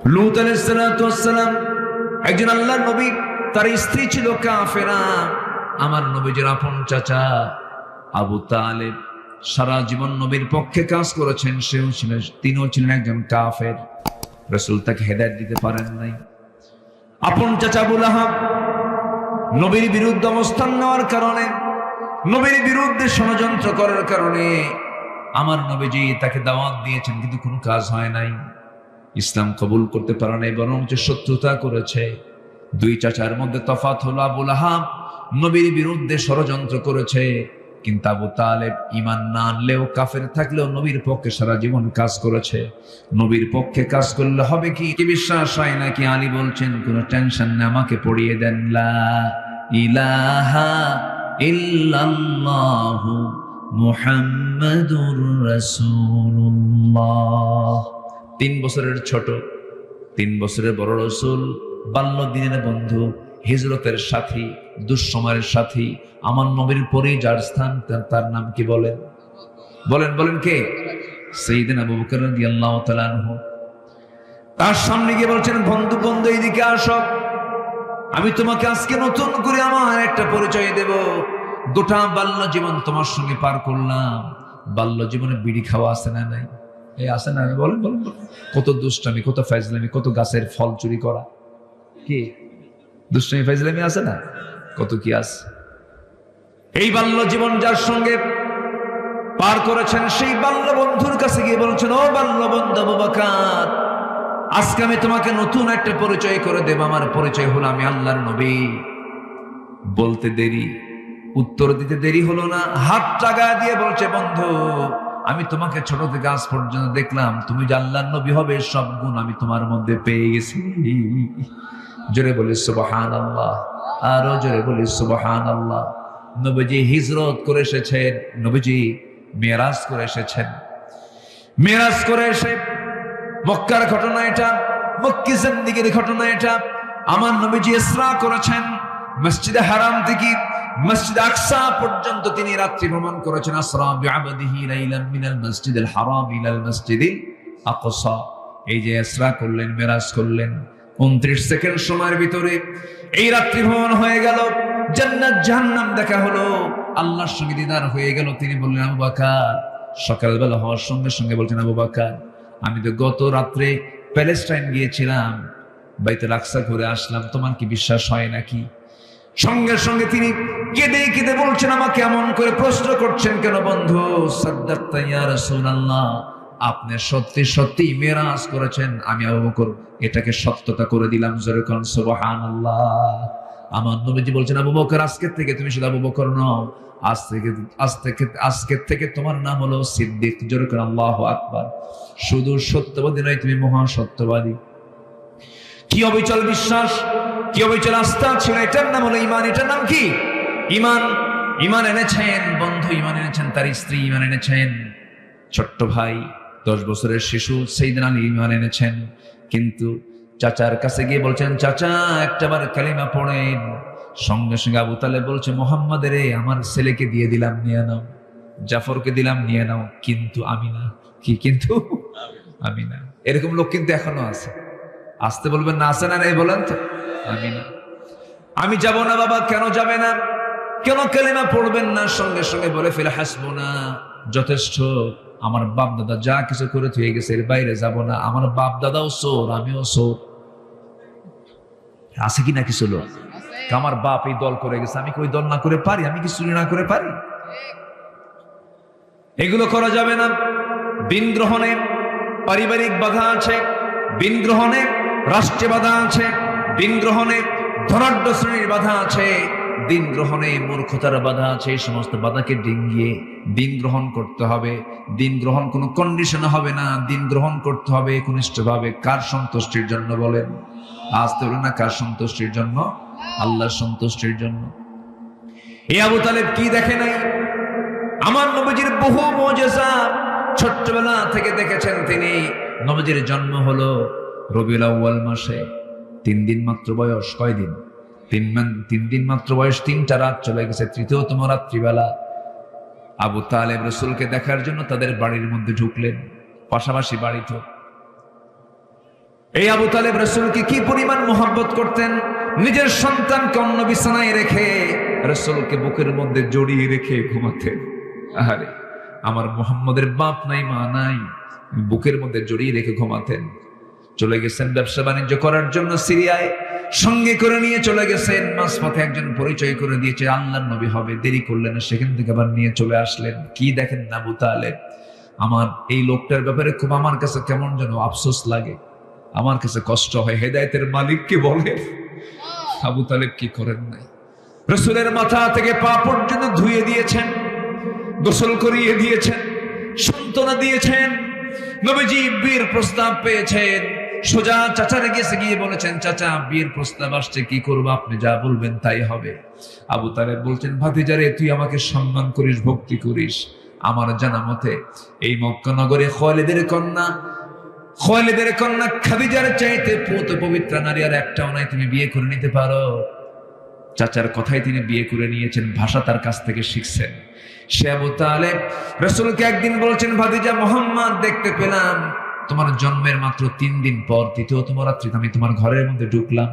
লূত আলাইহিস সালাতু ওয়াস সালাম একজন আল্লাহর নবী, তার স্ত্রী ছিল কাফেরা। আমার নবীজির আপন চাচা আবু তালেব সারা জীবন নবীর পক্ষে কাজ করেছেন, তিনিও ছিলেন একজন কাফের। রাসূল তাকে হেদায়েত দিতে পারেন নাই। আপন চাচা আবু লাহাব নবীর বিরুদ্ধে অবস্থান নেওয়ার কারণে, নবীর বিরুদ্ধে ষড়যন্ত্র করার কারণে আমার নবীজি তাকে দাওয়াত দিয়েছেন, কিন্তু কোনো কাজ হয় নাই। ইসলাম কবুল করতে পারে নাই, বরং যে শত্রুতা করেছে। দুই চাচার মধ্যে তফাৎ হলো, আবু লাহাব নবীর বিরুদ্ধে ষড়যন্ত্র করেছে, কিন্তু আবু তালেব ঈমান না আনলেও, কাফের থাকলেও নবীর পক্ষে সারা জীবন কাজ করেছে। নবীর পক্ষে কাজ করলে হবে কি বিশ্বাস হয় নাকি? আলী বলছেন, কোনো টেনশন নেই, আমাকে পড়িয়ে দেন লা ইলাহা ইল্লাল্লাহু মুহাম্মাদুর রাসূলুল্লাহ। 3 বছরের ছোট, 3 বছরের বড় রাসূল, বাল্য দিনের বন্ধু, হিজরতের সাথী, দুঃসময়ের সাথী, আমার নবীর পরেই যার স্থান, তার নাম কি বলেন? বলেন কে? সাইয়েদনা আবু বকর রাদিয়াল্লাহু তাআলা আনহু। তার সামনে গিয়ে বলছেন, বন্ধু এদিকে আসো, আমি তোমাকে আজকে নতুন করে আমার একটা পরিচয় দেব। গোটা বাল্য জীবন তোমার সঙ্গে পার করলাম। বাল্য জীবনে বিড়ি খাওয়া আছে না নাই? এই আছে না? বলেন। কত দুষ্টামি, কত ফাজলামি, কত গাছের ফল চুরি করা, কি দুষ্টামি ফাজলামি আছে না? কত কি আছে। এই বাল্য জীবন যার সঙ্গে পার করেছেন, সেই বাল্য বন্ধুর কাছে গিয়ে বলছেন, ও বাল্য বন্ধু আবু বকর, আজকে আমি তোমাকে নতুন একটা পরিচয় করে দেব। আমার পরিচয় হলো আমি আল্লাহর নবী। বলতে দেরি, উত্তর দিতে দেরি হলো না, হাত টাকা দিয়ে বলছে, বন্ধু, আমি তোমাকে ছোট থেকে আজ পর্যন্ত দেখলাম, তুমি যে আল্লাহর নবী হবে, সব গুণ আমি তোমার মধ্যে পেয়ে গেছি। জোরে বলি সুবহানাল্লাহ, আরো জোরে বলি সুবহানাল্লাহ। নবীজি হিজরত করে এসেছেন, নবীজি মেরাজ করে এসেছেন। মেরাজ করে এসে, মক্কার ঘটনা এটা, মক্কি জিন্দেগীর ঘটনা এটা। আমার নবীজি ইসরা করেছেন, মসজিদে হারাম থেকে মসজিদ আকসা পর্যন্ত তিনি রাত্রি ভ্রমণ করেছেন। আসরা বিআবদিহি লাইলান মিনাল মসজিদিল হারাম ইলাল মসজিদিল আকসা। এই যে ইসরা করলেন, মেরাজ করলেন, 29 সেকেন্ড সময়ের ভিতরে এই রাত্রি ভ্রমণ হয়ে গেল। জান্নাত জাহান্নাম দেখা হলো, আল্লাহর সঙ্গে দিদার হয়ে গেল। তিনি বললেন, আবু বকর, সকালবেলা হওয়ার সঙ্গে সঙ্গে বলছেন, আবু বকর, আমি তো গত রাত্রে প্যালেস্টাইন গিয়েছিলাম, বাইতুল আকসা ঘুরে আসলাম, তোমার কি বিশ্বাস হয় নাকি? সঙ্গে সঙ্গে তিনি কেঁদে বলছেন, আমাকে এমন করে প্রশ্ন করছেন কেন বন্ধু? সাদ্দাকতা ইয়া রাসূলুল্লাহ, আপনি সত্যি মেরাজ করেছেন, আমি আবু বকর এটাকে সত্যতা করে দিলাম। জোরে কোন সুবহানাল্লাহ। আমার নবীজি বলছেন, আবু বকর, আজকের থেকে তুমি শুধু আবু বকর নও, আজকের থেকে তোমার নাম হলো সিদ্দিক। জোরে কোন আল্লাহু আকবার। শুধু সত্যবাদী নয়, তুমি মহা সত্যবাদী। কি অবিচল বিশ্বাস, কি অবিচল আস্থা ছিল, এটার নাম হলো ঈমান। এটার নাম কি? ঈমান। ঈমান এনেছেন বন্ধু, ঈমান এনেছেন তার স্ত্রী, ঈমান এনেছেন ছোট্ট ভাই 10 বছরের শিশু সাইয়েদনা আলী, ঈমান এনেছেন। কিন্তু চাচার কাছে গিয়ে বলছেন, চাচা একটাবার কালিমা পড়েন। সঙ্গে সঙ্গে আবু তালেব বলছে, মুহাম্মাদের আমার ছেলেকে দিয়ে দিলাম, নিয়ে নাও। জাফরকে দিলাম, নিয়ে নাও। কিন্তু আমি না। কি কিন্তু? আমি না। এরকম লোক কিন্তু এখনো আছে। আসতে বলবেন না, আছে না? এই বলেন তো, আমি না, আমি যাব না। বাবা, কেন যাবে না? কেন কালিমা পড়বেন না? সঙ্গে সঙ্গে বলে ফেলে, হাসবুনা, যথেষ্ট, আমার বাপ দাদা যা কিছু করে থুয়ে গেছে, এর বাইরে যাব না। আমার বাপ দাদাও চোর, আমিও চোর। আছে কি না কিছু লোক? আমার বাপ এই দল করে গেছে, আমি কি ওই দল না করে পারি? আমি কি চুরি না করে পারি? এগুলো করা যাবে না। দিন গ্রহণে পারিবারিক বাধা আছে, দিন গ্রহণে রাষ্ট্রে বাধা আছে, দিন গ্রহণে ধনাঢ্য শ্রেণীর বাধা আছে, দিন গ্রহণে মূর্খতার বাধা আছে। এই সমস্ত বাধাকে ডিঙ্গিয়ে দিন গ্রহণ করতে হবে। দিন গ্রহণ কোনো কন্ডিশনে হবে না, দিন গ্রহণ করতে হবে একনিষ্ঠভাবে। কার সন্তুষ্টির জন্য বলেন? আসতে বলেন না, কার সন্তুষ্টির জন্য? আল্লাহর সন্তুষ্টির জন্য। এই আবু তালেব কি দেখে নাই? আমার নবীজির বহু মুজিজা ছোট্টবেলা থেকে দেখেছেন তিনি। নবীজির জন্ম হলো রবিউল আউয়াল মাসে, 3 দিন মাত্র বয়স। কয়দিন? 3 দিন মাত্র বয়স। 3টা রাত চলে গেছে, 3তম রাত্রিবেলা আবু তালেব রাসূলকে দেখার জন্য তাদের বাড়ির মধ্যে ঢুকলেন। পাশাপাশি বাড়ি তো, এই আবু তালেব রাসূলকে কি পরিমাণ মোহাব্বত করতেন, নিজের সন্তানকে অন্য বিছানায় রেখে রাসূলকে বুকের মধ্যে জড়িয়ে রেখে ঘুমাতেন। আহারে, আমার মুহাম্মদের বাপ নাই মা নাই, বুকের মধ্যে জড়িয়ে রেখে ঘুমাতেন। চলে গেছেন ব্যবসা বাণিজ্য করার জন্য সিরিয়ায়, সঙ্গে করে নিয়ে চলে গেছেন। মাঝপথে একজন পরিচয় করে দিয়েছে আল্লাহর নবী হবে, দেরি করলেন, সেখান থেকে আবার নিয়ে চলে আসলেন। কি দেখেন না আবু তালেব, আমার এই লোকটার ব্যাপারে খুব আমার কাছে কেমন যেন আফসোস লাগে, আমার কাছে কষ্ট হয়। হেদায়েতের মালিককে বলে আবু তালেব কি করেন নাই? রাসূলের মাথা থেকে পা পর্যন্ত ধুয়ে দিয়েছেন, গোসল করিয়ে দিয়েছেন, সান্ত্বনা দিয়েছেন। নবীজি বিয়ের প্রস্তাব পেয়েছেন, সোজা চাচারে গেছে গিয়ে বলেছেন, চাচা বিয়ের প্রস্তাব আসছে, কি করবো, আপনি যা বলবেন তাই হবে। আবু তালেব বলছেন, ভাতিজারে তুই আমাকে সম্মান করিস, ভক্তি করিস, আমার জানা মতে এই মক্কা নগরে খালিদের কন্যা খাদিজার চাইতে পুত পবিত্র নারী আর একটাও নাই, তুমি বিয়ে করে নিতে পারো। চাচার কথাই তিনি বিয়ে করে নিয়েছেন, ভাষা তার কাছ থেকে শিখছেন। সে আবু তালেব রাসূলকে একদিন বলছেন, ভাতিজা মুহাম্মদ দেখতে পেলাম তোমার জন্মের মাত্র 3 দিন পর তৃতীয়তম রাত্রিতে আমি তোমার ঘরের মধ্যে ঢুকলাম,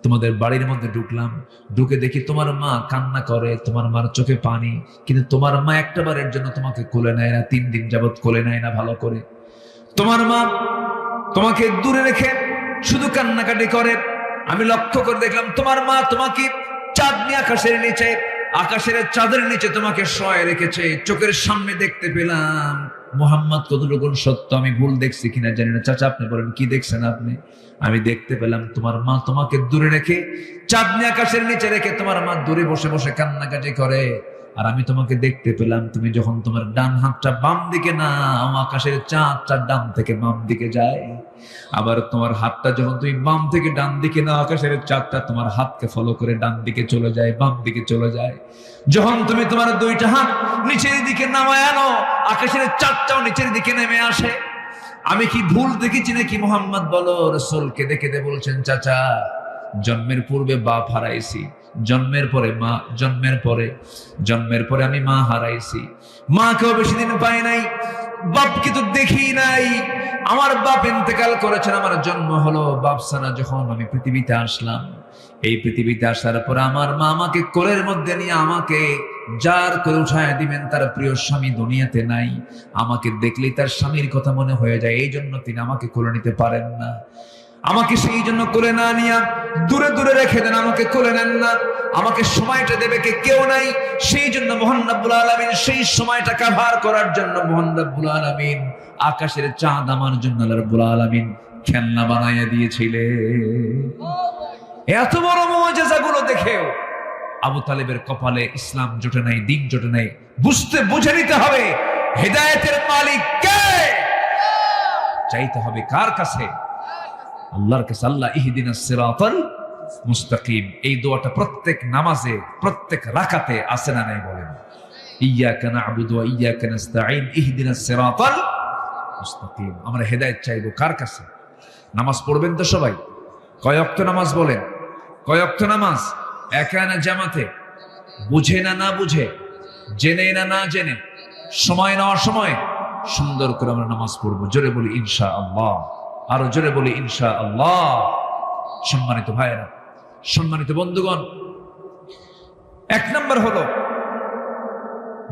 তোমাদের বাড়ির মধ্যে ঢুকলাম, ঢুকে দেখি তোমার মা কান্না করে, তোমার মার চোখে পানি, কিন্তু তোমার মা একটা বারের জন্য তোমাকে কোলে নেয় না, 3 দিন যাবত কোলে নেয় না ভালো করে। তোমার মা তোমাকে দূরে রেখে শুধু কান্নাকাটি করে। আমি লক্ষ্য করে দেখলাম তোমার মা তোমাকে চাঁদনি আকাশের চাঁদের নিচে তোমাকে শোয় রেখেছে। চোখের সামনে দেখতে পেলাম। মুহাম্মদ কতটুকু সত্য আমি ভুল দেখছি কিনা জানি না, চাচা আপনি বলেন কি দেখছেন আপনি? আমি দেখতে পেলাম তোমার মা তোমাকে দূরে রেখে, চাঁদনি আকাশের নিচে রেখে তোমার মা দূরে বসে বসে কান্নাকাটি করে। আর আমি তোমাকে দেখতে পেলাম তুমি যখন তোমার ডান হাতটা বাম দিকে নাও, আকাশের চাঁদটা ডান থেকে বাম দিকে যায়। আবার তোমার হাতটা যখন তুমি বাম থেকে ডান দিকে নাও, আকাশের চাঁদটা তোমার হাতকে ফলো করে ডান দিকে চলে যায়, বাম দিকে চলে যায়। যখন তুমি তোমার 2টা হাত নিচের দিকে নামায় আনো, আকাশের চাঁদটাও নিচের দিকে নেমে আসে। আমি কি ভুল দেখেছি নাকি? মুহাম্মদ বলো। রাসূলকে দেখে বলছেন, চাচা জন্মের পূর্বে বাপ হারাইছি, জন্মের পরে আমি মা হারাইছি। মাকেও বেশি দিন পাই নাই, বাপকে তো দেখি নাই। আমার বাপ ইন্তেকাল করেছেন, আমার জন্ম হলো বাপ ছাড়া। যখন আমি পৃথিবীতে আসলাম, এই পৃথিবীতে আসার পর আমার মা আমাকে কোলের মধ্যে নিয়ে আমাকে যার করে উঠায় দিবেন, তার প্রিয় স্বামী দুনিয়াতে নাই। আমাকে দেখলেই তার স্বামীর কথা মনে হয়ে যায়, এই জন্য তিনি আমাকে কোলে নিতে পারেন না। আমাকে সেই জন্য কোলে না নিয়া দূরে দূরে রেখে দেন, আমাকে কোলে নেন না। আমাকে সময়টা দেবে কে কেউ নাই, সেই জন্য মহান রব্বুল আলামিন সেই সময়টা কভার করার জন্য মহান রব্বুল আলামিন আকাশের চাঁদ আমার জন্য আল্লাহ রব্বুল আলামিন খেলনা বানাইয়া দিয়েছিলেন। এত বড় মুআজিজাগুলো দেখেও আবু তালেবের কপালে ইসলাম জোটে নাই, দিন জোটে নাই। বুঝে নিতে হবে হেদায়েতের মালিক কে, চাইতে হবে কার কাছে? আল্লাহর কাছে। আল্লাহ ইহদিনাস সিরাতাল মুস্তাকিম, এই দোয়াটা প্রত্যেক নামাজে প্রত্যেক রাকাতে আছে না নাই বলেন? ইয়্যাকা না'বুদু ওয়া ইয়্যাকা নাস্তাঈন ইহদিনাস সিরাতাল মুস্তাকিম। আমরা হেদায়েত চাইবো কার কাছে? নামাজ পড়বেন তো সবাই? কয় ওয়াক্ত নামাজ বলেন? কয় ওয়াক্ত নামাজ? একা না জামাতে? বুঝে না না বুঝে, জেনে না না জেনে, সময় না অসময়ে সুন্দর করে আমরা নামাজ পড়বো। জোরে বলি ইনশাআল্লাহ, আরো জোরে বলি ইনশাআল্লাহ। সম্মানিত ভাইয়েরা, সম্মানিত বন্ধুগণ, 1 নম্বর হলো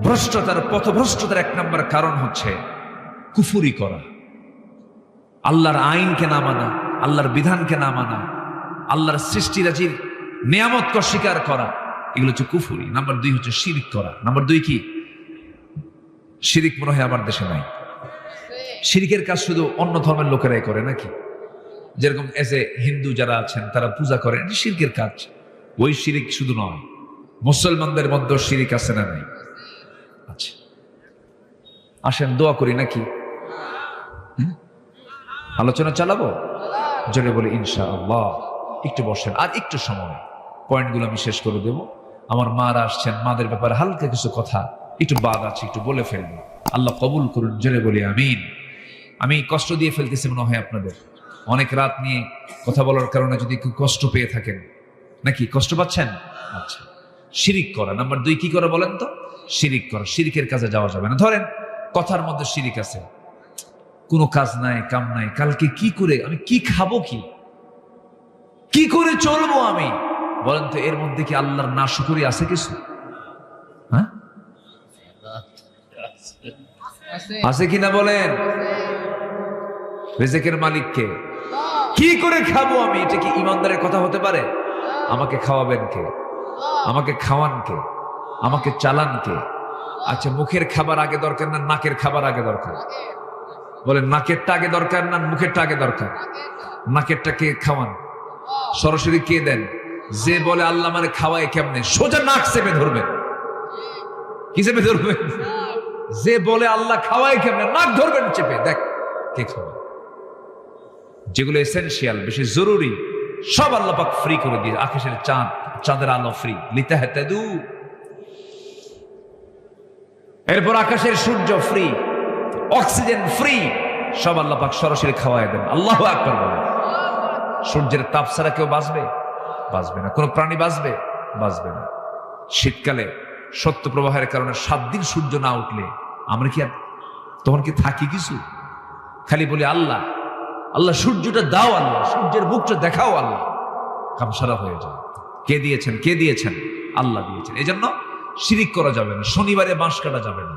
ভ্রষ্টতার, পথভ্রষ্টতার 1 নম্বর কারণ হচ্ছে কুফরি করা, আল্লাহর আইনকে না মানা, আল্লাহর বিধানকে না মানা, আল্লাহর সৃষ্টিরাজির নিয়ামতকে অস্বীকার করা, এগুলো হচ্ছে কুফরি। নাম্বার 2 হচ্ছে শিরক করা। নাম্বার 2 কি? শিরক মনে হয় আমার দেশে নাই। শিরকের কাজ শুধু অন্য ধর্মের লোকেরাই করে নাকি? যেরকম এসে হিন্দু যারা আছেন তারা পূজা করেন, শিরকের কাজ। ওই শিরক শুধু নয়, মুসলমানদের মধ্যে শিরক আছে না নাই? আচ্ছা, আসেন দোয়া করি নাকি? আলোচনা চালাবো? জোরে বলি ইনশাআল্লাহ। একটু বসেন, আর একটু সময়, পয়েন্টগুলো আমি শেষ করে দেব। আমার মারা আসছেন, মাদের ব্যাপারে হালকা কিছু কথা একটু বাদ আছে, একটু বলে ফেলবো। আল্লাহ কবুল করুন, জোরে বলি আমিন। আমি কষ্ট দিয়ে ফেলতেছি মনে হয় আপনাদের, অনেক রাত নিয়ে কথা বলার কারণে যদি একটু কষ্ট পেয়ে থাকেন নাকি? কষ্ট পাচ্ছেন? আচ্ছা, শিরিক করা। নাম্বার 2 কি করা বলেন তো? শিরিক করা। শিরিকের কাজে যাওয়া যাবে না। ধরেন কথার মধ্যে শিরিক আছে, কোনো কাজ নাই, কাম নাই, কালকে কি করে আমি কি খাবো, কি করে চলবো আমি? বলেন তো এর মধ্যে কি আল্লাহর নাশকরি আছে কিছু? হ্যাঁ, আছে কিনা বলেন? রিজিকের মালিক কে? কি করে খাবো আমি? এটা কি ইমানদারের কথা হতে পারে? আমাকে খাওয়াবেন কে? আমাকে খাওয়ান কে? আমাকে চালান কে? আচ্ছা, মুখের খাবার আগে দরকার না নাকের খাবার আগে দরকার? বলেন, নাকেরটা আগে দরকার না মুখেরটা আগে দরকার? নাকেরটা কে খাওয়ান? সরাসরি কে দেন? যে বলে আল্লাহ মানে খাওয়ায় কেমনে, সোজা নাক চেপে ধরবেন। কি চেপে ধরবেন? যে বলে আল্লাহ খাওয়ায় কেমনে, নাক ধরবেন চেপে, দেখ কে খাওয়ায়। যেগুলো এসেনশিয়াল, বেশি জরুরি, সব আল্লাহ পাক ফ্রি করে দিয়ে। আকাশের চাঁদ, চাঁদের আলো ফ্রি, লিতাহতাদু। এরপর আকাশের সূর্য ফ্রি, অক্সিজেন ফ্রি, সব আল্লাহ পাক সরাসরি খাওয়ায় দেন। আল্লাহু আকবার বলেন। সূর্যের তাপ ছাড়া কেউ বাঁচবে? বাঁচবে না। কোন প্রাণী বাঁচবে? বাঁচবে না। শীতকালে সত্য প্রবাহের কারণে 7 দিন সূর্য না উঠলে আমরা কি আর তখন কি থাকি কিছু? খালি বলি আল্লাহ আল্লাহ, সূর্যটা দাও আল্লাহ, সূর্যের মুখটা দেখাও আল্লাহ, কামসারা হয়ে যায়। কে দিয়েছেন? কে দিয়েছেন? আল্লাহ দিয়েছেন। এই জন্য শিরিক করা যাবে না, শনিবারে বাঁশ কাটা যাবে না,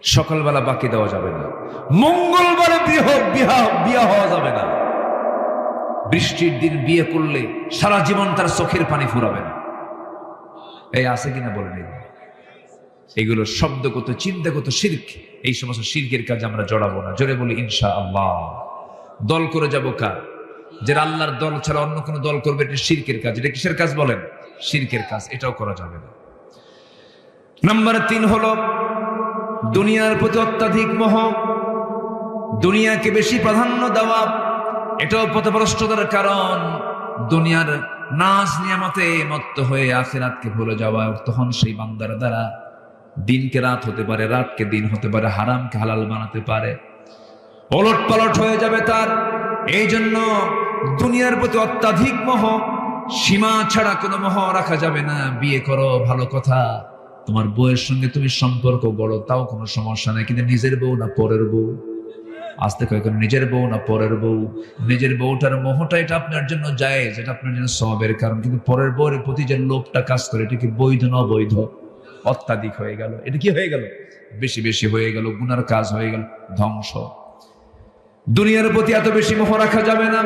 সকালবেলা বাকি দেওয়া যাবে না, মঙ্গলবারে বিয়ে হওয়া যাবে না, বৃষ্টির দিন বিয়ে করলে সারা জীবন তার চোখের পানি ফুরাবে না। এই আছে কিনা বলেন? এগুলো শব্দগত, চিন্তাগত শিরক। এই সমস্ত শিরকের কাজে আমরা জড়াবো না। জোরে বলি ইনশাআল্লাহ। দল করে যাব কার? যারা আল্লাহর দল ছাড়া অন্য কোনো দল করবে, এটা শিরকের কাজ। এটা কিসের কাজ বলেন? শিরকের কাজ। এটাও করা যাবে না। নাম্বার 3 হলো দুনিয়ার প্রতি অত্যাধিক মোহ, দুনিয়াকে বেশি প্রাধান্য দেওয়া। এটাও পথভ্রষ্টতার কারণ। দুনিয়ার নাজ নিয়ামতে মত্ত হয়ে আখিরাতকে ভুলে যাওয়া। তখন সেই বান্দার দ্বারা দিনকে রাত হতে পারে, রাতকে দিন হতে পারে, হারামকে হালাল বানাতে পারে, ওলট পালট হয়ে যাবে তার। এই জন্য দুনিয়ার প্রতি অত্যাধিক মোহ, সীমা ছাড়া কোনো মোহ রাখা যাবে না। বিয়ে করো ভালো কথা, তোমার বউয়ের সঙ্গে তুমি সম্পর্ক গড়ো, তাও কোনো সমস্যা নেই, কিন্তু নিজের বউ না পরের বউ? আসতে কয়েক নিজের বউ না পরের বউ? নিজের বউটার মোহটা এটা আপনার জন্য জায়েজ, এটা আপনার জন্য সওয়াবের কারণ, কিন্তু পরের বউয়ের প্রতি যে লোভটা কাজ করে, এটা কি বৈধ না অবৈধ? অত্যাধিক হয়ে গেল। এটা কি হয়ে গেল? বেশি বেশি হয়ে গেল, গুনার কাজ হয়ে গেল, ধ্বংস। দুনিয়ার প্রতি এত বেশি মোহ রাখা যাবে না।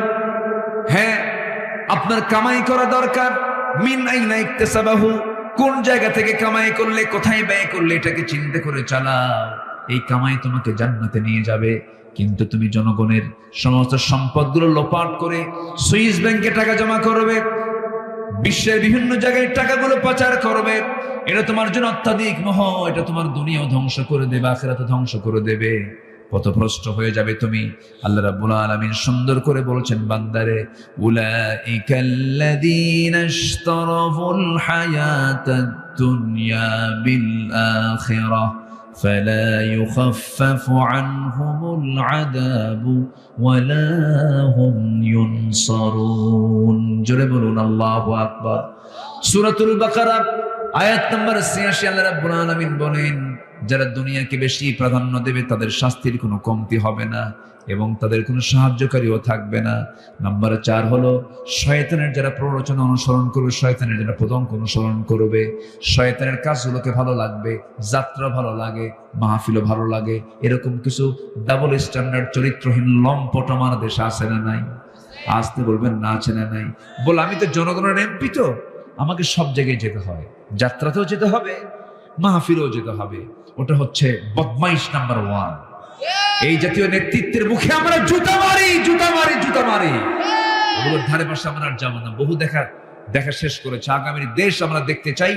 হ্যাঁ, আপনার কামাই করা দরকার। মিন আইনা ইকতাসাবাহু, কোন জায়গা থেকে কামাই করলে, কোথায় ব্যয় করলে, এটাকে চিন্তা করে চালাও। এই কামাই তোমাকে জান্নাতে নিয়ে যাবে। কিন্তু তুমি জনগণের সমস্ত সম্পদগুলো লোপাট করে সুইস ব্যাংকে টাকা জমা করবে, বিশ্বের বিভিন্ন জায়গায় টাকাগুলো পাচার করবে, এটা তোমার জন্য অত্যাধিক মোহ। এটা তোমার দুনিয়াও ধ্বংস করে দেবে, আখিরাতও ধ্বংস করে দেবে, পথভ্রষ্ট হয়ে যাবে তুমি। আল্লাহ রাব্বুল আলামিন সুন্দর করে বলছেন বান্দারে, উলাইকাল্লাযীনা ইশতারাফুল হায়াতাদ দুনিয়া বিল আখিরাহ ফালা ইউখাফফাফু আনহুমুল আযাবু ওয়ালা হুম ইউনসারুন। জোরে বলুন আল্লাহু আকবার। সূরাতুল বাকারা আয়াত নম্বর ৮৬ আল্লাহ রাব্বুল আলামিন বলেন, যারা দুনিয়াকে বেশি প্রাধান্য দেবে তাদের শাস্তির কোনো কমতি হবে না এবং তাদের কোনো সাহায্যকারীও থাকবে না। নাম্বার ৪ হলো শয়তানের যারা প্ররোচনা অনুসরণ করবে, শয়তানের যারা পদঙ্ক অনুসরণ করবে, শয়তানের কাজগুলোকে ভালো লাগবে, যাত্রা ভালো লাগে, মাহফিলও ভালো লাগে, এরকম কিছু ডাবল স্ট্যান্ডার্ড চরিত্রহীন লম্পট আমার দেশে আছে না নাই? আসতে বলবেন না, আছে না নাই? বল, আমি তো জনগণের এমপি, তো আমাকে সব জায়গায় যেতে হয়, যাত্রাতেও যেতে হবে, মাহফিলেও যেতে হবে। ওটা হচ্ছে বদমাইশ নাম্বার 1। এই জাতীয় নেতৃত্বের মুখে আমরা জুতা মারি, জুতা মারি, জুতা মারি। ওগুলোর ধারে পাশে আমরা আর যাবো না। বহু দেখা শেষ করেছে। আগামীর দেশ আমরা দেখতে চাই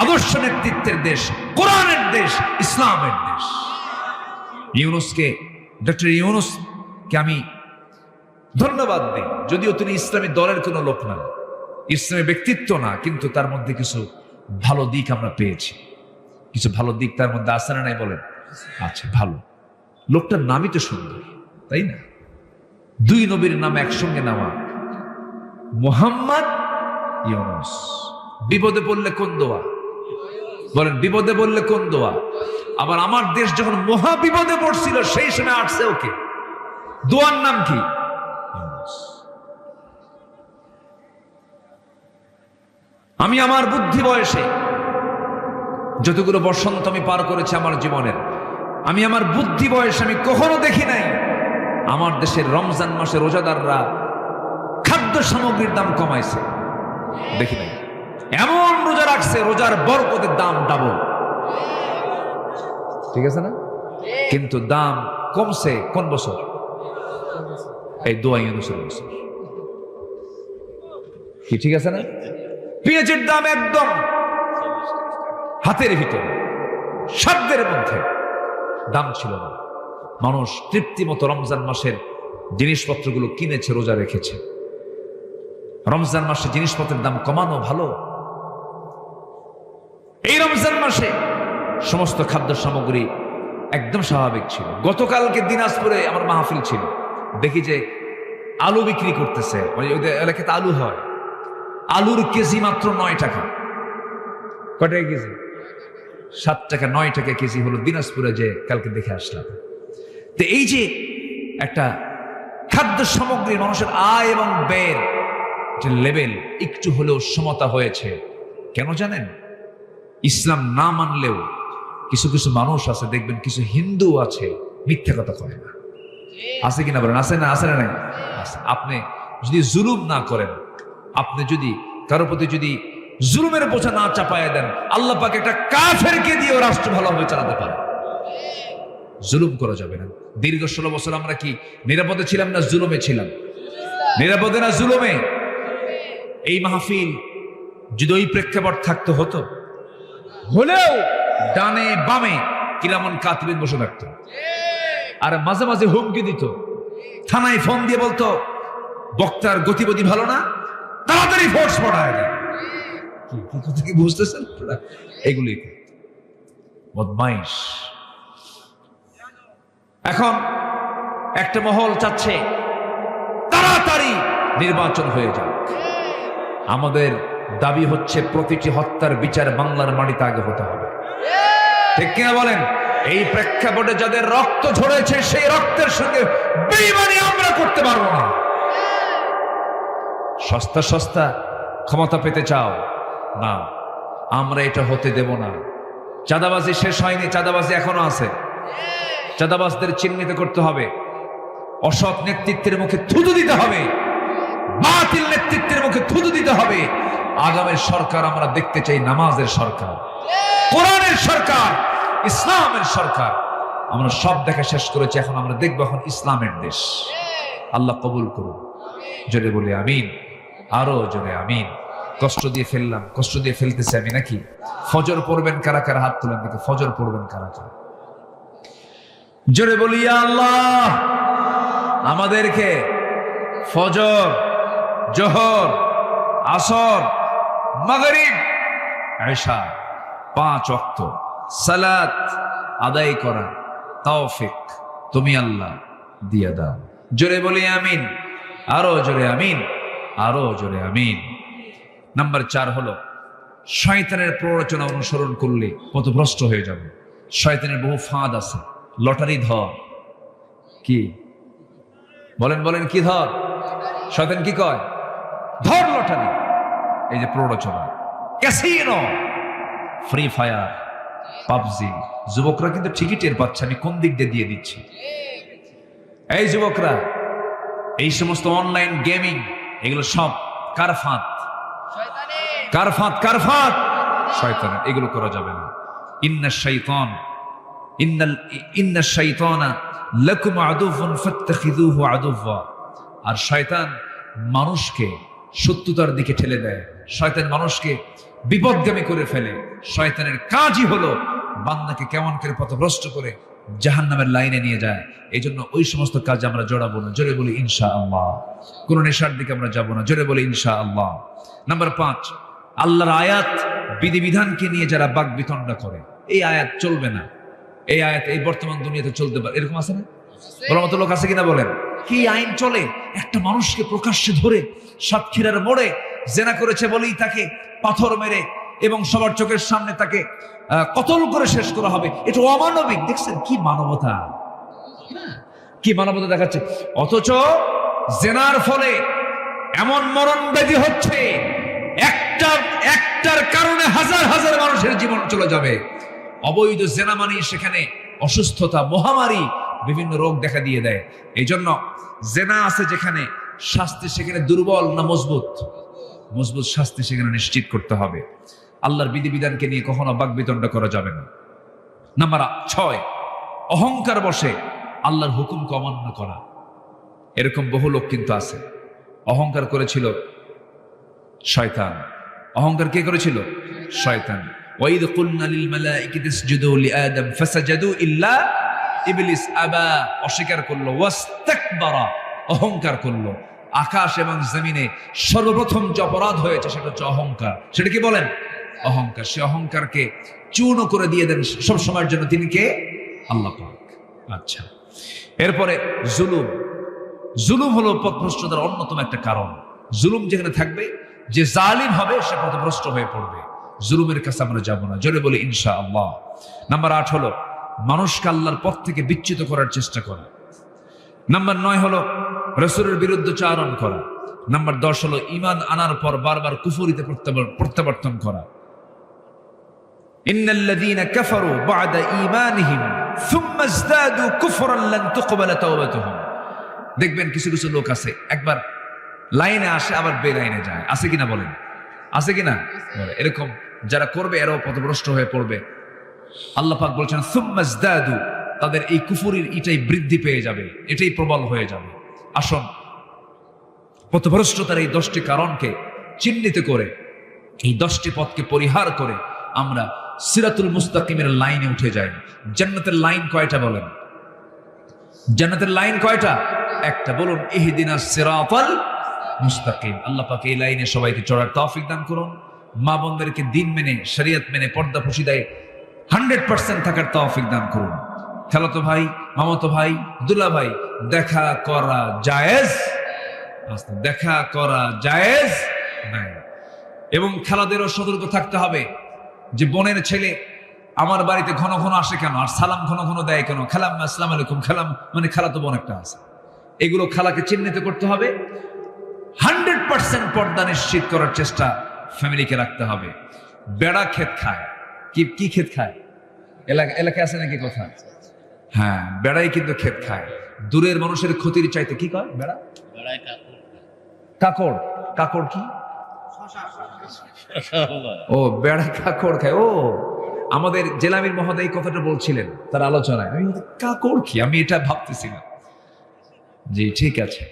আদর্শ নেতৃত্বের দেশ, কোরআনের দেশ, ইসলামের দেশ। ডক্টর ইউনূসকে আমি ধন্যবাদ দিই, যদিও তিনি ইসলামী দলের কোনো লোক না, ইসলামী ব্যক্তিত্ব না, কিন্তু তার মধ্যে কিছু ভালো দিক আমরা পেয়েছি। কিছু ভালো দিক তার মধ্যে আছে না নাই বলেন? আচ্ছা, ভালো। লোকটার নামই তো সুন্দর, তাই না? 2 নবীর নাম একসঙ্গে নেওয়া, মুহাম্মদ, ইউনূস। বিপদে পড়লে কোন দোয়া বলেন? বিপদে পড়লে কোন দোয়া? আবার আমার দেশ যখন মহা বিপদে পড়ছিল সেই সময় আসছে ওকে। দোয়ার নাম কি? আমি আমার বুদ্ধি বয়সে যতগুলো বসন্ত আমি পার করেছি আমার জীবনের, আমি আমার বুদ্ধি বয়সে আমি কখনো দেখি নাই আমার দেশের রমজান মাসে রোজাদাররা খাদ্য সামগ্রীর দাম কমাইছে, দেখি নাই। এমন রোজা রাখছে, রোজার বরকতের দাম ডাবল, ঠিক আছে না? কিন্তু দাম কমছে কোন বছর? এই দোয়া ইউনূসের বছর। কি ঠিক আছে না? পেঁয়াজের দাম একদম হাতের ভিতরে, সাধ্যের মধ্যে দাম ছিল না। মানুষ তৃপ্তি মতো রমজান মাসের জিনিসপত্রগুলো কিনেছে, রোজা রেখেছে। রমজান মাসে জিনিসপত্রের দাম কমানো ভালো। এই রমজান মাসে সমস্ত খাদ্য সামগ্রী একদম স্বাভাবিক ছিল। গতকালকে দিনাজপুরে আমার মাহফিল ছিল, দেখি যে আলু বিক্রি করতেছে, ওদের এলাকাতে আলু হয়, আলুর কেজি মাত্র 9 টাকা। কয় টাকা কেজি? 7 টাকা, 9 টাকা কেজি হলো দিনাজপুরে, যে কালকে দেখে আসলাম। তো এই যে একটা খাদ্য সামগ্রী, মানুষের আয় এবং ব্যয়ের যে লেভেল একটু হলেও সমতা হয়েছে, কেন জানেন? ইসলাম না মানলেও কিছু কিছু মানুষ আছে, দেখবেন কিছু হিন্দু আছে মিথ্যা কথা কয় না, আছে কিনা বলেন? আছে না? আছে না? নাই? আপনি যদি জুলুম না করেন, আপনি যদি কারো প্রতি যদি জুলুমের বোঝা না চাপায় দেন, আল্লাহ পাক একটা কাফেরকে দিয়েও রাষ্ট্র ভালোভাবে চালাতে পারে। জুলুম করা যাবে না। দীর্ঘ 16 বছর আমরা কি নিরাপদে ছিলাম না জুলুমে ছিলাম? নিরাপদে না জুলুমে? এই মাহফিল যদি ওই প্রেক্ষাপট থাকতে হতো, হলেও ডানে বামে কিরামন কাতিবিন বসে থাকতো, আর মাঝে মাঝে হুমকি দিত, থানায় ফোন দিয়ে বলতো বক্তার গতিবিধি ভালো না, তাড়াতাড়ি ফোর্স পড়ায় দেয়। কি কথা কি বুঝতেছেন? এগুলি বদমাইশ। এখন একটা মহল চাচ্ছে তাড়াতাড়ি নির্বাচন হয়ে যাক। আমাদের দাবি হচ্ছে প্রতিটি হত্যার বিচার বাংলার মাটিতে আগে হতে হবে, ঠিক কিনা বলেন? এই প্রেক্ষাপটে যাদের রক্ত ঝরেছে সেই রক্তের সঙ্গে বেঈমানি আমরা করতে পারবো না। সস্তা সস্তা ক্ষমতা পেতে চাও না, আমরা এটা হতে দেব না। চাঁদাবাজি শেষ হয়নি, চাঁদাবাজি এখনো আছে। চাঁদাবাজদের চিহ্নিত করতে হবে, অসৎ নেতৃত্বের মুখে থুতু দিতে হবে, বাতিল নেতৃত্বের মুখে থুতু দিতে হবে। আগামীর সরকার আমরা দেখতে চাই নামাজের সরকার, কোরআনের সরকার, ইসলামের সরকার। আমরা সব দেখা শেষ করেছি, এখন আমরা দেখবো এখন ইসলামের দেশ। আল্লাহ কবুল করুন। জোরে বলি আমিন, আরো জোরে আমিন। কষ্ট দিয়ে ফেললাম, কষ্ট দিয়ে ফেলতেছি আমি নাকি? ফজর পড়বেন কারা কারা? হাত তুলেন দেখে। ফজর পড়বেন কারা কারা? জোরে বলি আল্লাহ আমাদেরকে ফজর, জোহর, আসর, মাগরিব, ইশা 5 ওয়াক্ত সালাত আদায় করা তৌফিক তুমি আল্লাহ দিয়ে দাও। জোরে বলি আমিন, আরো জোরে আমিন, আরো জোরে আমিন। নাম্বার 4 হলো শয়তানের প্ররোচনা অনুসরণ করলে পথভ্রষ্ট হয়ে যাবে। শয়তানের বহু ফাঁদ আছে। লটারি ধর, কি বলেন বলেন, কি ধর? শয়তান কি কয়? ধর লটারি। এই যে প্ররোচনা, ক্যাসিনো, ফ্রি ফায়ার, পাবজি। যুবকরা কিন্তু ঠিকই টের পাচ্ছে আমি কোন দিক দিয়ে দিচ্ছি। এই যুবকরা, এই সমস্ত অনলাইন গেমিং, এগুলো সব কার ফাঁদ? কার ফাঁদ? কার ফাঁদ? শয়তানের। এগুলো করা যাবে না। ইন্না শাইতানা লাকুম আদুউন ফাত্তাখিযুহু আদুওয়া। আর শয়তান মানুষকে শত্রুতার দিকে ঠেলে দেয়, শয়তান মানুষকে বিপদগামী করে ফেলে। শয়তানের কাজই হলো বান্দাকে কেমন করে পথভ্রষ্ট করে জাহান্নামের লাইনে নিয়ে যায়। এই জন্য ওই সমস্ত কাজে আমরা জড়াবো না। জোরে বলি ইনশাআল্লাহ। কোন নেশার দিকে আমরা যাবো না। জোরে বলি ইনশাআল্লাহ। নাম্বার 5, আল্লাহর আয়াত বিধিবিধানকে নিয়ে যারা বাক বিতণ্ডা করে, এই আয়াত চলবে না। এই আয়াত এই বর্তমান দুনিয়াতে চলতে পারে, এরকম আছে না? বলার মতো লোক আছে কিনা বলেন? কি আইন চলে? একটা মানুষকে প্রকাশ্যে ধরে সাতক্ষীরার মোড়ে জেনা করেছে বলেই তাকে পাথর মেরে এবং সবার চোখের সামনে তাকে কতল করে শেষ করা হবে, এটা অমানবিক। দেখছেন কি মানবতা, কি মানবতা দেখাচ্ছে। অথচ জেনার ফলে এমন মরণ ব্যাধি হচ্ছে, একটার কারণে হাজার হাজার মানুষের জীবন চলে যাবে। অবৈধ জেনা মানে সেখানে অসুস্থতা, মহামারী, বিভিন্ন রোগ দেখা দিয়ে দেয়। এই জন্য জেনা আছে যেখানে, শাস্তি সেখানে দুর্বল না মজবুত? মজবুত শাস্তি সেখানে নিশ্চিত করতে হবে। আল্লাহর বিধিবিধানকে নিয়ে কখনো বাকবিতণ্ড করা যাবে না। নাম্বার 6, অহংকার বসে আল্লাহর হুকুমকে অমান্য করা। এরকম বহু লোক কিন্তু আছে। অহংকার করেছিল শয়তান। অহংকার কে করেছিল? শয়তান। ওয়াইদ কুলনা লিল মালাইকাতি ইসজুদু লিআদম ফাসাজাদু ইল্লা ইবলিস আবা, অস্বীকার করলো। ওয়াস্তাকবারা, অহংকার করলো। আকাশ এবং জমিনে সর্বপ্রথম যে অপরাধ হয়েছে সেটা হচ্ছে অহংকার। সেটা কি বলেন? অহংকার। সে অহংকারকে চূর্ণ করে দিয়ে দেন সব সময়ের জন্য। তিনি কে? আল্লাহ পাক। আচ্ছা, এরপরে জুলুম। জুলুম হলো পথভ্রষ্টতার অন্যতম একটা কারণ। জুলুম যেখানে থাকবে, যে জালিম হবে সে পথভ্রষ্ট হয়ে পড়বে। জুলুমের কাছে আমরা যাবো না, জোরে বলি ইনশাআল্লাহ। নাম্বার 8 হলো মানুষকে আল্লাহর পথ থেকে বিচ্যুত করার চেষ্টা করা। নাম্বার 9 হলো রাসূলের বিরুদ্ধে চারণ করা। নাম্বার 10 হলো ঈমান আনার পর বারবার কুফরিতে প্রত্যাবর্তন করা। ইন্নাল্লাযীনা কাফারু বা'দা ঈমানিহিম সুম্মা ইজদাদু কুফরান লান তুকবালা তাওবাতুহুম। দেখবেন কিছু কিছু লোক আছে, একবার লাইনে আসে আবার বেলাইনে যায়। আছে কিনা বলেন? আছে কিনা? এরকম যারা করবে এরাও পথভ্রষ্ট হয়ে পড়বে। আল্লাহ পাক বলছেন সুম্মা ইজদাদু, তাদের এই কুফরির এটাই বৃদ্ধি পেয়ে যাবে, এটাই প্রবল হয়ে যাবে। আসুন পথভ্রষ্টতার এই 10টি কারণকে চিহ্নিত করে, এই 10টি পথকে পরিহার করে আমরা সিরাতুল মুস্তাকিমের লাইনে উঠে যাই। জান্নাতের লাইন কয়টা বলেন? জান্নাতের লাইন কয়টা? একটা। বলুন ইহদিনাস সিরাতাল মুস্তাকিম। আল্লাহ পাক এই লাইনে সবাইকে চড়ার তৌফিক দান করুন। মা বোনদেরকে দিন মেনে, শরীয়ত মেনে, পর্দা পশিদায় 100% থাকার তৌফিক দান করুন। খালাতো ভাই, মামাতো ভাই, দুলা ভাই, দেখা করা জায়েজ, দেখা করা জায়েজ নাই। এবং খালাদেরও সতর্ক থাকতে হবে যে বোনের ছেলে আমার বাড়িতে ঘন ঘন আসে কেন, আর সালাম ঘন ঘন দেয় কেন, খালাম আসসালামু আলাইকুম, খালাম মানে খালাতো বোন একটা আছে। এগুলো খালাকে চিহ্নিত করতে হবে। 100% পর্দা নিশ্চিত করার চেষ্টা ফ্যামিলিকে রাখতে হবে। বেড়া ক্ষেত খায়। কি ক্ষেত খায়? এলাকায় আছে নাকি কথা? হ্যাঁ, বেড়াই কিন্তু ক্ষেত খায়। দূরের মানুষের ক্ষতির চাইতে কি কয় বেড়া? কাকড়। কাকড় কি? ও, বেড়া কাকড় খায়। ও, আমাদের জেলামির মহোদয় কথাটা বলছিলেন তার আলোচনায়। আমি কাকড় কি, আমি এটা ভাবতেছি না। জি ঠিক আছে।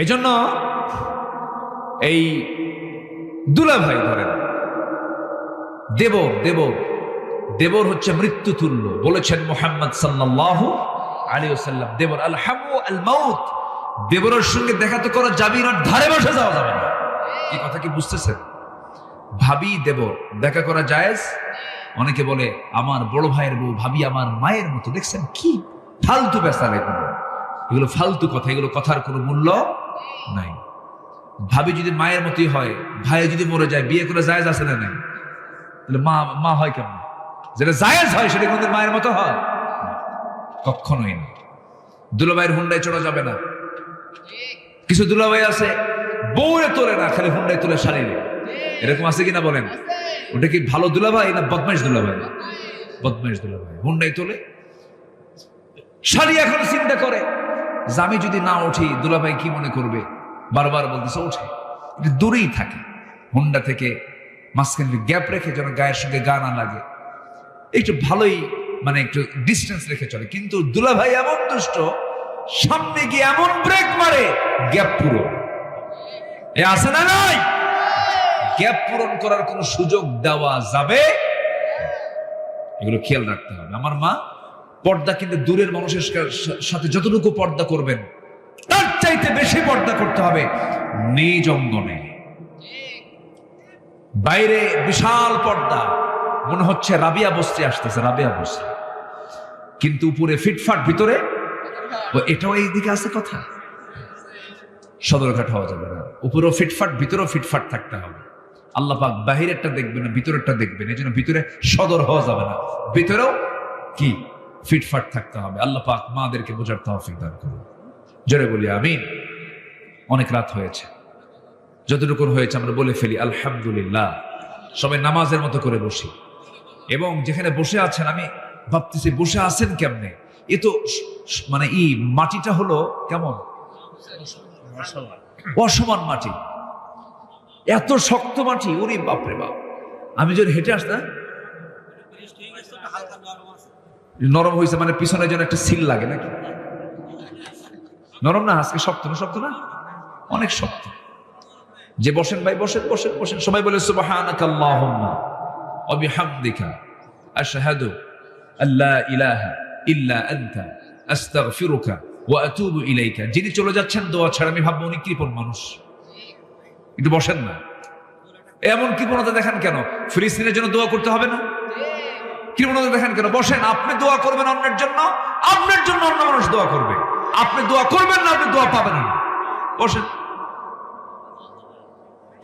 এই জন্য এই দুলা ভাই ধরেন, দেবর হচ্ছে মৃত্যু তুল্য। বলেছেন মুহাম্মদ সাল্লাল্লাহু আলাইহি ওয়াসাল্লাম, দেবর আল হামু আল মাউত। দেবরের সঙ্গে দেখা তো করা যাবে না, ধারে বসে যাওয়া যাবে না। এই কথা কি বুঝতেছেন? ভাবি দেবর দেখা করা জায়েজ। অনেকে বলে আমার বড় ভাইয়ের বউ ভাবি আমার মায়ের মতো। দেখছেন কি ফালতু বেসাল এগুলো ফালতু কথা, এগুলো কথার কোনো মূল্য নাই। ভাবি যদি মায়ের মতোই হয়, ভাই যদি মরে যায়, বিয়ে করে জায়েজ আছে না নাই? তাহলে মা হয় কেমন? যেটা জায়েজ হয় সেটা কোনদিন মায়ের মতো হয়? কখনোই না। দুলাভাইয়ের হুন্ডায় চড়া যাবে না। কিছু দুলাভাই আছে বউরে তোলে না, খালি হুন্ডায় তোলে শাড়িরে। এরকম আছে কিনা বলেন? ওটা কি ভালো দুলাভাই না বদমাইশ দুলাভাই? বদমাইশ দুলাভাই হুন্ডায় তোলে শাড়ি। এখন চিন্তা করে যে আমি যদি না উঠি দুলাভাই কি মনে করবে। বারবার বলতেছে ওঠে, দূরেই থাকে হুন্ডা থেকে, মাঝখানে গ্যাপ রেখে যেন গায়ের সঙ্গে গা না লাগে, একটু ভালোই মানে একটু ডিস্টেন্স রেখে চলে। কিন্তু দুলাভাই এমন দুষ্ট, সামনে গিয়ে এমন ব্রেক মারে গ্যাপ পুরো। এ আছে না নাই? গ্যাপ পূরণ করার কোন সুযোগ দেওয়া যাবে? এগুলো খেয়াল রাখতে হবে। আমার মা পর্দা কিন্তু দূরের মানুষের সাথে যতটুকু পর্দা করবেন তার চাইতে বেশি পর্দা করতে হবে নিজ অঙ্গনে। বাইরে বিশাল পর্দা, মনে হচ্ছে রাবিয়া বস্তি আসতেছে, রাবিয়া বস্তি, কিন্তু উপরে ফিটফাট, ভিতরে এটাও এইদিকে আছে। কথা সদরঘাট হওয়া যাবে না। উপরেও ফিটফাট, ভিতরেও ফিটফাট থাকতে হবে। আল্লাহ পাক বাহিরেরটা দেখবেন না, ভিতরেরটা দেখবেন। এই জন্য ভিতরে সদর হওয়া যাবে না, ভিতরেও কি ফিটফাট থাকতে হবে। আল্লাহ পাক মাদেরকে বোঝার তৌফিক দান করুন। জোরে বলি আমিন। অনেক রাত হয়েছে, যতটুকু হয়েছে আমরা বলে ফেলি আলহামদুলিল্লাহ। সবাই নামাজের মতো করে বসি, এবং যেখানে বসে আছেন আমি ভাবতেছি বসে আছেন কেমনে। এ তো মানে মাটিটা হলো কেমন অসমান মাটি, এত শক্ত মাটি, ওরে বাপরে বাপ। আমি যদি হেঁটে আসতাম, নরম হয়েছে মানে পিছনে যেন একটা সিল লাগে নাকি? নরম না, আজকে শক্ত না? শক্ত না, অনেক শক্ত। যে বসেন ভাই, বসেন বসেন বসেন। সবাই বলে সুবহানাকা আল্লাহুম্মা ওয়া বিহামদিকা আশহাদু আল্লা ইলাহা ইল্লা আনতা আস্তাগফিরুকা ওয়া আতুবু ইলাইকা। যিনি চলে যাচ্ছেন দোয়া ছাড়া, আমি ভাববো উনি কৃপণ মানুষ। একটু বসেন না, এমন কৃপণতা দেখান কেন? ফিলিস্তিনের জন্য দোয়া করতে হবে না? কৃপণতা দেখান কেন? বসেন, আপনি দোয়া করবেন অন্যের জন্য, আপনার জন্য অন্য মানুষ দোয়া করবে। আপনি দোয়া করবেন না, আপনি দোয়া পাবেন না। বসেন,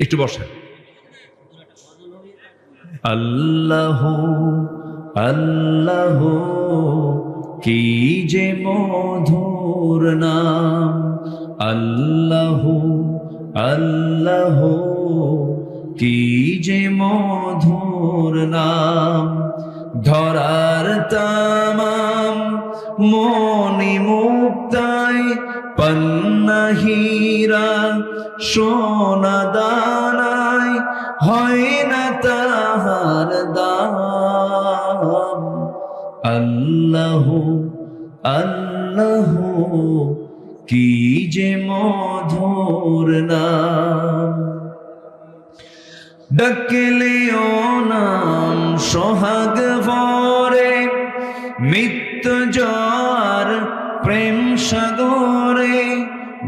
একটু বসেন। আল্লাহ আল্লাহ কি যে মধুর নাম, আল্লাহ আল্লাহ কি যে মধুর নাম। ধরার তামাম মনি মুক্তায় পান্না হীরা সোনা দানায় হয় না তাহার দাম। আল্লাহ আল্লাহ কি যে মধুর নাম। ডাকলেও নাম সোহাগ ভরে, মৃত্যুঞ্জয় প্রেম সাগরে।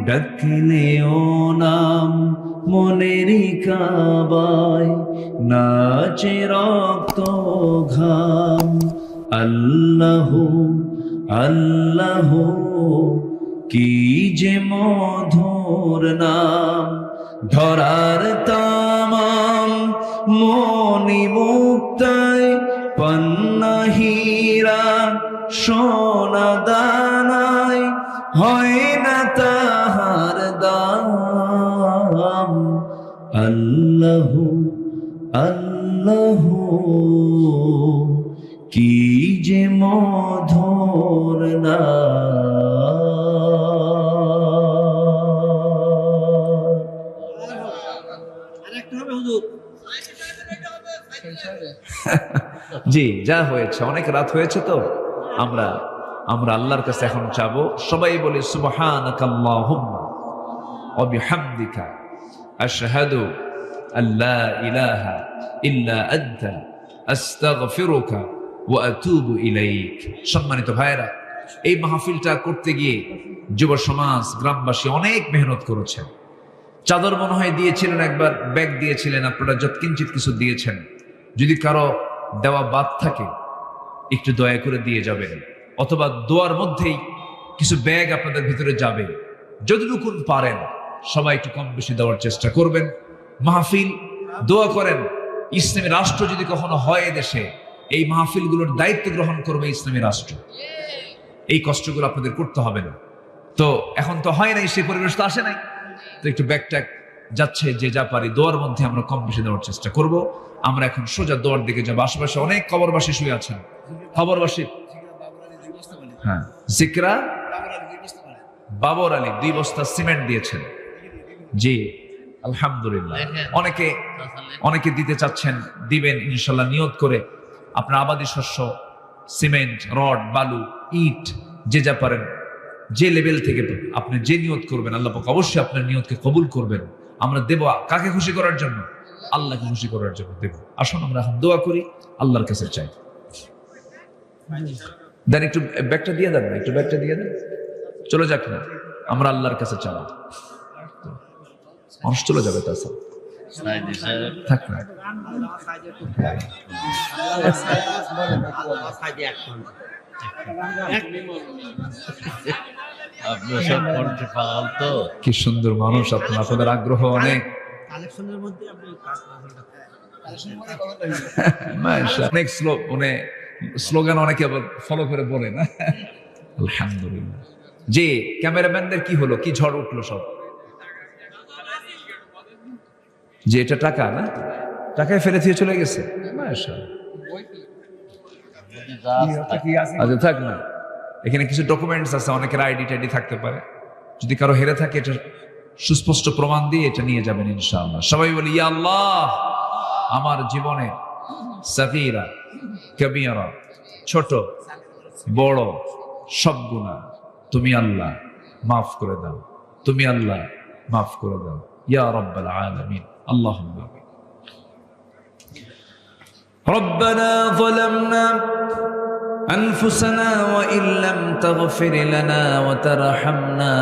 ডাকলেও নাম মনের কাবায়, নাচে রক্ত ঘাম। আল্লাহ আল্লাহ কি যে মধুর নাম। ধরার তামাম মনি মুক্তায় পান্না হীরা সোনা দানায় হয় না তাহার দাম। আল্লাহ আল্লাহ কি যে মধুর নাম। জি, যা হয়েছে, অনেক রাত হয়েছে, তো আমরা আল্লাহর কাছে এখন চাবো। সবাই বলি সুবহানাকা আল্লাহুম্মা ওয়া বিহামদিকা আশহাদু আল্লা ইলাহা ইল্লা আনতা আস্তাগফিরুকা ওয়া আতুবু ইলাইক। সম্মানিত ভাইরা, এই মাহফিলটা করতে গিয়ে যুব সমাজ, গ্রামবাসী অনেক মেহনত করেছেন। চাদর মনে হয় দিয়েছিলেন, একবার ব্যাগ দিয়েছিলেন, আপনারা যৎকিঞ্চিত কিছু দিয়েছেন। যদি কারো দেওয়া বাদ থাকে একটু দয়া করে দিয়ে যাবেন, অথবা দোয়ার মধ্যেই কিছু ব্যাগ আপনাদের ভিতরে যাবে। যতটুকু পারেন সবাই একটু কম বেশি দেওয়ার চেষ্টা করবেন। মাহফিল দোয়া করেন, ইসলামী রাষ্ট্র যদি কখনো হয় দেশে, এই মাহফিলগুলোর দায়িত্ব গ্রহণ করবে ইসলামী রাষ্ট্র। এই কষ্টগুলো আপনাদের করতে হবে না। তো এখন তো হয় নাই, সেই পরিবেশ তো আসে নাই, তো একটু ব্যাগ ট্যাগ যাচ্ছে, যে যা পারি দোয়ার মধ্যে আমরা কম বেশি দেওয়ার চেষ্টা করব। আমরা এখন সোজা দোয়ার দিকে যাবো। আশেপাশে অনেক কবরবাসী শুয়ে আছেন, কবরবাসী। হ্যাঁ, জিকরা বাবর আলী 2 বস্তা সিমেন্ট দিয়েছেন। জি আলহামদুলিল্লাহ। অনেকে দিতে চাচ্ছেন, দিবেন ইনশাল্লাহ। নিয়ত করে আপনার আবাদি শস্য, সিমেন্ট, রড, বালু, ইট, যে যা পারেন, যে লেভেল থেকে আপনি যে নিয়ত করবেন, আল্লাহ পাক অবশ্যই আপনার নিয়তকে কবুল করবেন। আমরা দেব কাকে খুশি করার জন্য? আল্লাহকে খুশি করার জন্য দেব। আসুন আমরা এখন দোয়া করি, আল্লাহর কাছে চাই। দেন একটু ব্যাগটা দিয়ে দেন, একটু ব্যাগটা দিয়ে দেন। চলে যাক না, আমরা আল্লাহর কাছে চাই। মানুষ চলে যাবে, তাছাড়া থাক না। কি সুন্দর মানুষ আপনাদের আগ্রহ অনেক। কালেকশনের মধ্যে আপনি অনেক স্লোগান অনেকে আবার ফলো করে বলে না। আলহামদুলিল্লাহ। যে ক্যামেরাম্যানদের কি হলো, কি ঝড় উঠলো সব? যে এটা টাকা না, টাকায় ফেলে দিয়ে চলে গেছে। আচ্ছা থাক না, এখানে কিছু ডকুমেন্টস আছে, অনেকের আইডি টাইডি থাকতে পারে। যদি কারো হেরে থাকে এটা সুস্পষ্ট প্রমাণ দিয়ে এটা নিয়ে যাবেন ইনশাআল্লাহ। সবাই বলি ইয়া আল্লাহ, আমার জীবনে সাগীরা কবীরা, ছোট বড় সব গুনাহ তুমি আল্লাহ মাফ করে দাও, তুমি আল্লাহ মাফ করে দাও ইয়া রাব্বাল আলামিন। আল্লাহুম্মা আমিন। ربنا ظلمنا أنفسنا وإن لم تغفر لنا وترحمنا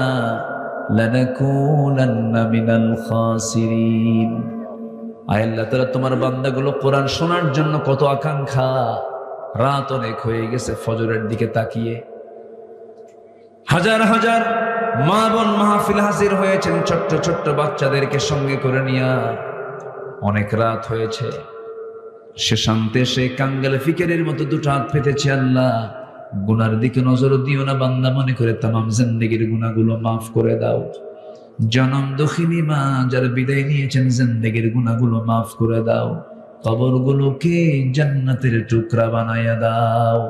لنكونن من الخاسرين। আয় আল্লাহ তাআলা, তোমার বান্দাগুলো কোরআন শোনার জন্য কত আকাঙ্ক্ষা, রাত অনেক হয়ে গেছে, ফজরের দিকে তাকিয়ে হাজার হাজার মা বোন মাহফিল হাজির হয়েছেন, ছোট্ট ছোট্ট বাচ্চাদেরকে সঙ্গে করে নিয়ে। অনেক রাত হয়েছে, সে শান্তে সে কাঙ্গালে ফিকেরের মতো দুটো হাত পেতেছে। আল্লাহ, গুনার দিকে নজর দিও না, বান্দা মনে করে তামাম জিন্দেগির গুনাহগুলো মাফ করে দাও। জনম দুঃখিনী মা যারা বিদায় নিয়েছেন, জিন্দেগির গুনাহগুলো মাফ করে দাও। কবরগুলোকে জান্নাতের টুকরা বানায়া দাও।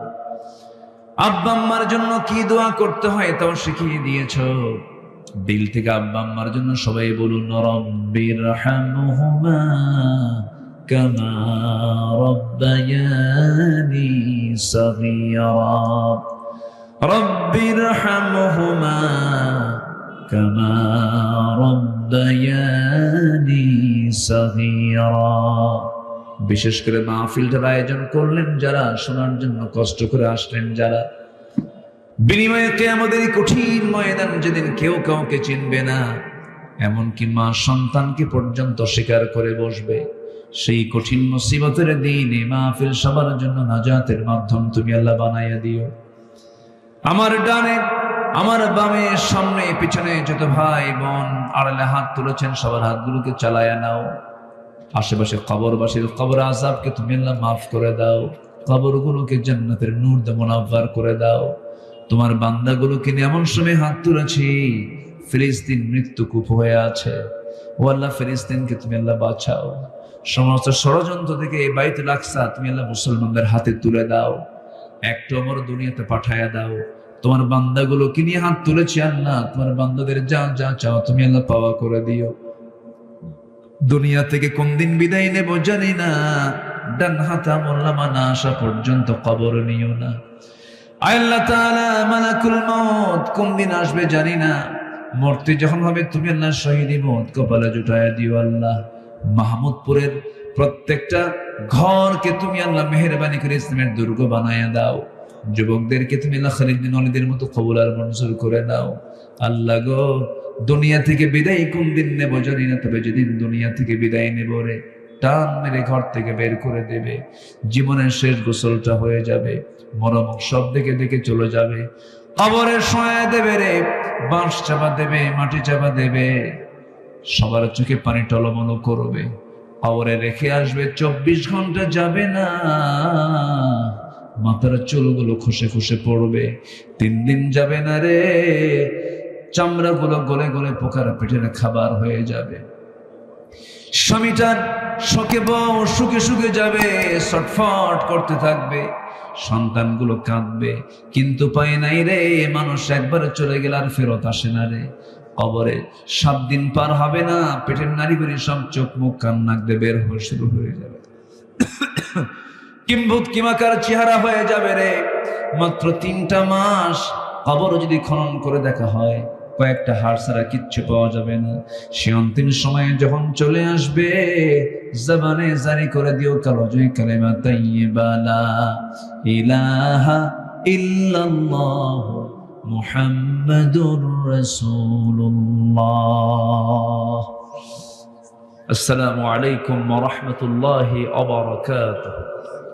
আব্বা আম্মার জন্য কি দোয়া করতে হয় তাও শিখিয়ে দিয়েছো। দিল থেকে আব্বা আম্মার জন্য সবাই বলুন রব্বিরহামহুমা কামা রব্বায়ানি সগীরা, রব্বিরহামহুমা কামা রব্বায়ানি সগীরা। বিশেষ করে মাহফিলটার আয়োজন করলেন যারা, শোনার জন্য কষ্ট করে আসলেন যারা, বিনিময়ে কিয়ামতের কঠিন ময়দান যেদিন কেউ কাউকে চিনবে না, এমনকি মা সন্তানকে পর্যন্ত স্বীকার করে বসবে, সেই কঠিন মুসিবতের দিনে মাহফিল সবার জন্য নাজাতের মাধ্যম তুমি আল্লাহ বানাইয়া দিও। আমার ডানে, আমার বামে, সামনে পিছনে যত ভাই বোন আড়ালে হাত তুলেছেন, সবার হাতগুলোকে চালায়া নাও। আশেপাশে কবরবাসীর কবর আযাবকে তুমি আল্লাহ মাফ করে দাও। কবরগুলোকে জান্নাতের নূর দিয়ে মুনাওয়ার করে দাও। তোমার বান্দাগুলোকে নিয়ে এমন সময় হাত তুলেছি, ফিলিস্তিন মৃত্যুকূপ হয়ে আছে। ও আল্লাহ, ফিলিস্তিনকে তুমি আল্লাহ বাঁচাও। সমস্ত ষড়যন্ত্র থেকে এই বাইতুল আকসা তুমি আল্লাহ মুসলমানদের হাতে তুলে দাও। একটা ওমর দুনিয়াতে পাঠায়া দাও। তোমার বান্দাগুলোকে নিয়ে হাত তুলেছি আল্লাহ, তোমার বান্দাদের যা যা চাও তুমি আল্লাহ পাওয়া করে দিও। দুনিয়া থেকে কোন দিন বিদায় নেব জানি না, ডান হাতে আমলনামা না আসা পর্যন্ত কবর নিও না। আল্লাহ তাআলা, মালাকুল মউত কোন দিন আসবে জানি না, মরতে যখন হবে তুমি আল্লাহ শহীদি মউত কপালে জুটায়া দিও। আল্লাহ, মাহমুদপুরের প্রত্যেকটা ঘরকে তুমি আল্লাহ মেহেরবানি করে ইসলামের দুর্গ বানায়া দাও। যুবকদেরকে তুমি আল্লাহ খালিদ বিন ওয়ালিদের মতো কবুল আর মঞ্জুর করে নাও। আল্লাহ গো, দুনিয়া থেকে বিদায় কোন দিন নেব জানি না, তবে যেদিন দুনিয়া থেকে বিদায় নেব রে, টান মেরে ঘর থেকে বের করে দেবে। জীবনের শেষ গোসলটা হয়ে যাবে, মরম সব দেখে দেখে চলে যাবে। কবরে শোয়া দেবে রে, বাঁশ চাপা দেবে, মাটি চাপা দেবে, সবার চোখে পানি টলমল করবে। কবরে রেখে আসবে, 24 ঘন্টা যাবে না, মাথার চুলগুলো খসে খসে পড়বে। 3 দিন যাবে না রে, চামড়া গুলো গলে গলে পোকার পেটের খাবার হয়ে যাবে। স্বামীটার শোকে বউ শুকে শুকে যাবে, ছটফট করতে থাকবে। সন্তানগুলো কাঁদবে, কিন্তু পায় নাই রে। মানুষ একবার চলে গেলে আর ফেরত আসে না রে। কবরে 7 দিন পার হবে না, পেটের নারী বেরি সব চোখ মুখ কান নাক দিয়ে বের হয়ে শুরু হয়ে যাবে। কিম্ভূত কিমাকার চেহারা হয়ে যাবে রে। মাত্র 3টা মাস কবর যদি খনন করে দেখা হয়, কয়েকটা হাড় ছাড়া কিচ্ছু পাওয়া যাবে না। সে অন্তিম সময়ে যখন চলে আসবে, জবানে জারি করে দিও কালজয়ী কালেমা তাইয়্যিবা লা ইলাহা ইল্লাল্লাহ মুহাম্মাদুর রাসূলুল্লাহ। আসসালামু আলাইকুম ওয়া রাহমাতুল্লাহি ওয়া বারাকাতুহু।